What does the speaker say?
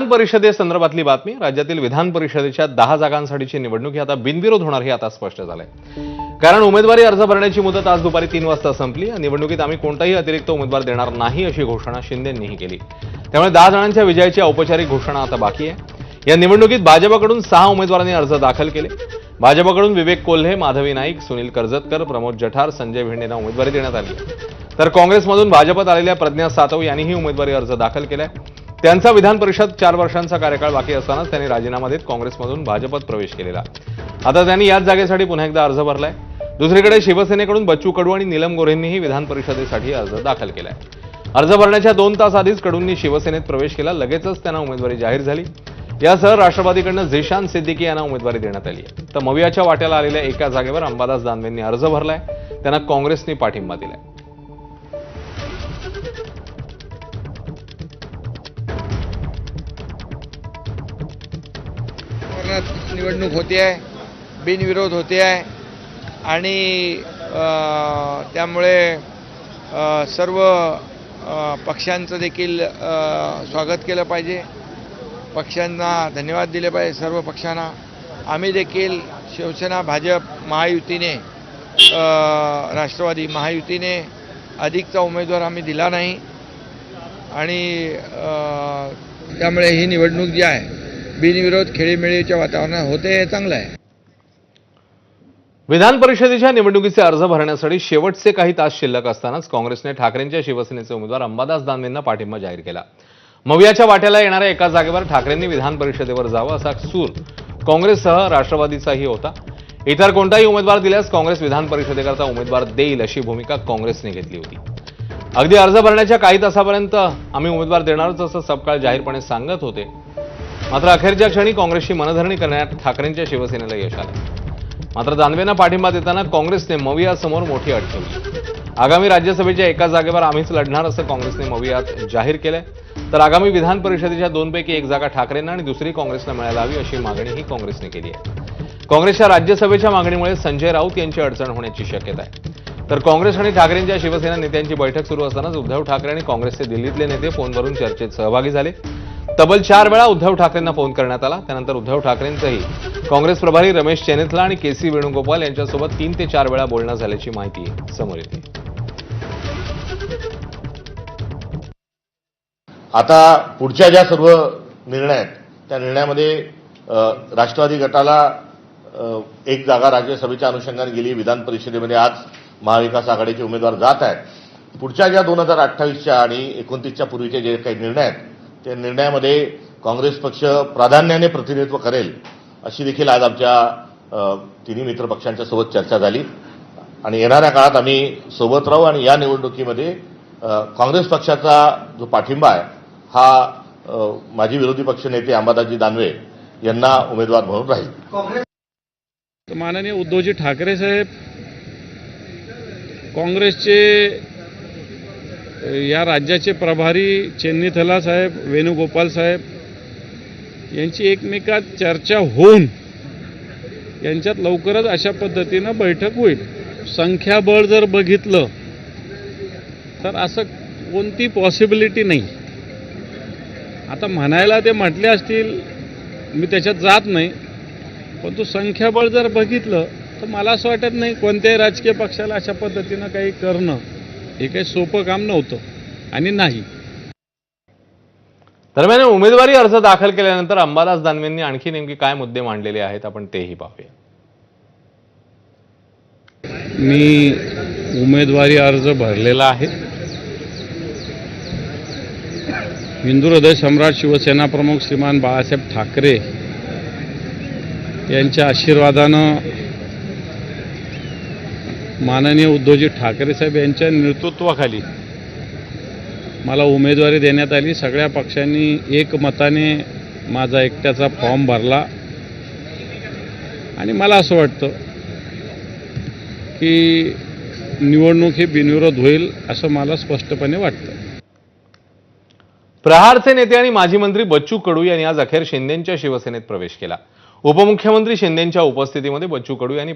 परिषदेसंदर्भातली बातमी. राज्यातील विधान परिषदेच्या 10 जागांसाठीची निवडणूक ही आता बिनविरोध होणार हे आता स्पष्ट झालंय. कारण उमेदवारी अर्ज भरण्याची मुदत आज दुपारी 3 वाजता संपली. या निवडणुकीत आम्ही कोणताही अतिरिक्त उमेदवार देणार नाही अशी घोषणा शिंदेंनीही केली. त्यामुळे 10 जणांच्या विजयाची औपचारिक घोषणा आता बाकी आहे. या निवडणुकीत भाजपकडून 6 उमेदवारांनी अर्ज दाखल केले. भाजपकडून विवेक कोल्हे, माधवी नाईक, सुनील कर्जतकर, प्रमोद जठार, संजय भिंडेंना उमेदवारी देण्यात आली. तर काँग्रेसमधून भाजपत आलेल्या प्रज्ञा सातव यांनीही उमेदवारी अर्ज दाखल केलाय. त्यांचा विधान परिषद 4 वर्षांचा कार्यकाळ बाकी असतानाच त्यांनी राजीनामा देत काँग्रेसमधून भाजपत प्रवेश केलेला. आता त्यांनी याच जागेसाठी पुन्हा एकदा अर्ज भरलाय. दुसरीकडे शिवसेनेकडून बच्चू कडू आणि नीलम गोऱ्हेंनीही विधान परिषदेसाठी अर्ज दाखल केलाय. अर्ज भरण्याच्या 2 तास आधीच कडूंनी शिवसेनेत प्रवेश केला. लगेचच त्यांना उमेदवारी जाहीर झाली. यासह राष्ट्रवादीकडून झिशान सिद्दीकी यांना उमेदवारी देण्यात आली आहे. तर मवियाच्या वाट्याला आलेल्या एका जागेवर अंबादास दानवेंनी अर्ज भरलाय. त्यांना काँग्रेसने पाठिंबा दिलाय. निवडणूक होते आहे, बिनविरोध होते आहे आणि त्यामुळे सर्व पक्षांचं देखील स्वागत केलं पाहिजे. पक्षांना धन्यवाद दिले पाहिजे सर्व पक्षांना. आम्ही देखील शिवसेना, भाजप महायुतीने, राष्ट्रवादी महायुतीने अधिकचा उमेदवार आम्ही दिला नाही आणि त्यामुळे ही निवडणूक जी आहे बिनविरोध खेळीमेळीच्या वातावरणात होते हे चांगलं आहे. विधान परिषदेच्या निवडणुकीचे अर्ज भरण्यासाठी शेवटचे काही तास शिल्लक असतानाच काँग्रेसने ठाकरेंच्या शिवसेनेचे उमेदवार अंबादास दानवेंना पाठिंबा जाहीर केला. मवियाच्या वाट्याला येणाऱ्या एका जागेवर ठाकरेंनी विधान परिषदेवर जावं असा सूर काँग्रेससह राष्ट्रवादीचाही होता. इतर कोणताही उमेदवार दिल्यास काँग्रेस विधान परिषदेकरता उमेदवार देईल अशी भूमिका काँग्रेसने घेतली होती. अगदी अर्ज भरण्याच्या काही तासापर्यंत आम्ही उमेदवार देणारच असं सबकाळ जाहीरपणे सांगत होते. मात्र अखेरच्या क्षणी काँग्रेसची मनधरणी करण्यात ठाकरेंच्या शिवसेनेला यश आलं. मात्र दानवेंना पाठिंबा देताना काँग्रेसने मवियासमोर मोठी अट ठेवली. आगामी राज्यसभेच्या एका जागेवर आम्हीच लढणार असं काँग्रेसने मवियात जाहीर केलंय. तर आगामी विधान परिषदेच्या 2 पैकी एक जागा ठाकरेंना आणि दुसरी काँग्रेसला मिळायला हवी अशी मागणीही काँग्रेसने केली आहे. काँग्रेसच्या राज्यसभेच्या मागणीमुळे संजय राऊत यांची अडचण होण्याची शक्यता आहे. तर काँग्रेस आणि ठाकरेंच्या शिवसेना नेत्यांची बैठक सुरू असतानाच उद्धव ठाकरे आणि काँग्रेसचे दिल्लीतले नेते फोनवरून चर्चेत सहभागी झाले. तब्बल 4 वेळा उद्धव ठाकरेंना फोन करण्यात आला. त्यानंतर उद्धव ठाकरेंचंही काँग्रेस प्रभारी रमेश चेनिथला आणि केसी वेणुगोपाल यांच्यासोबत 3 ते 4 वेळा बोलणं झाल्याची माहिती समोर येते. आता पुढच्या ज्या सर्व निर्णय आहेत त्या निर्णयामध्ये राष्ट्रवादी गटाला एक जागा राज्यसभेच्या अनुषंगाने गेली. विधान परिषदेमध्ये आज महाविकास आघाडीचे उमेदवार जात आहेत. पुढच्या ज्या 2028च्या आणि 29च्या पूर्वीचे जे काही निर्णय आहेत त्या निर्णयामध्ये काँग्रेस पक्ष प्राधान्याने प्रतिनिधित्व करेल अशी देखील आज आमच्या तिन्ही मित्र पक्षांच्या सोबत चर्चा झाली आणि येणाऱ्या काळात आम्ही सोबत राहू आणि या निवडणुकीमध्ये काँग्रेस पक्षाचा जो पाठिंबा आहे हा माजी विरोधी पक्षनेते अंबादासजी दानवे यांना उमेदवार म्हणून राहील. माननीय उद्धवजी ठाकरे साहेब काँग्रेसचे या राज्याचे प्रभारी चेन्नीथला साहेब, वेणुगोपाल साहेब यांची एकमेकात चर्चा होऊन यांच्यात लवकरच अशा पद्धतीनं बैठक होईल. संख्याबळ जर बघितलं तर असं कोणती पॉसिबिलिटी नाही. आता म्हणायला ते म्हटले असतील, मी त्याच्यात जात नाही, पण तो संख्याबळ जर बघितलं तर मला असं वाटत नाही कोणत्याही राजकीय पक्षाला अशा पद्धतीनं काही करणं हे काही सोपं काम नव्हतं आणि नाही. दरम्यान उमेदवारी अर्ज दाखल केल्यानंतर अंबादास दानवेंनी आणखी नेमके काय मुद्दे मांडलेले आहेत आपण तेही पाहूया. मी उमेदवारी अर्ज भरलेला आहे. हिंदू हृदय सम्राट शिवसेना प्रमुख श्रीमान बाळासाहेब ठाकरे यांच्या आशीर्वादानं माननीय उद्धवजी ठाकरे साहेब यांच्या नेतृत्वाखाली मला उमेदवारी देण्यात आली. सगळ्या पक्षांनी एकमताने माझा एकट्याचा फॉर्म भरला आणि मला असं वाटतं की निवडणूक ही बिनविरोध होईल असं मला स्पष्टपणे वाटतं. प्रहारचे नेते आणि माजी मंत्री बच्चू कडू यांनी आज अखेर शिंदेंच्या शिवसेनेत प्रवेश केला. उपमुख्यमंत्री शिंदेंच्या उपस्थितीमध्ये बच्चू कडू यांनी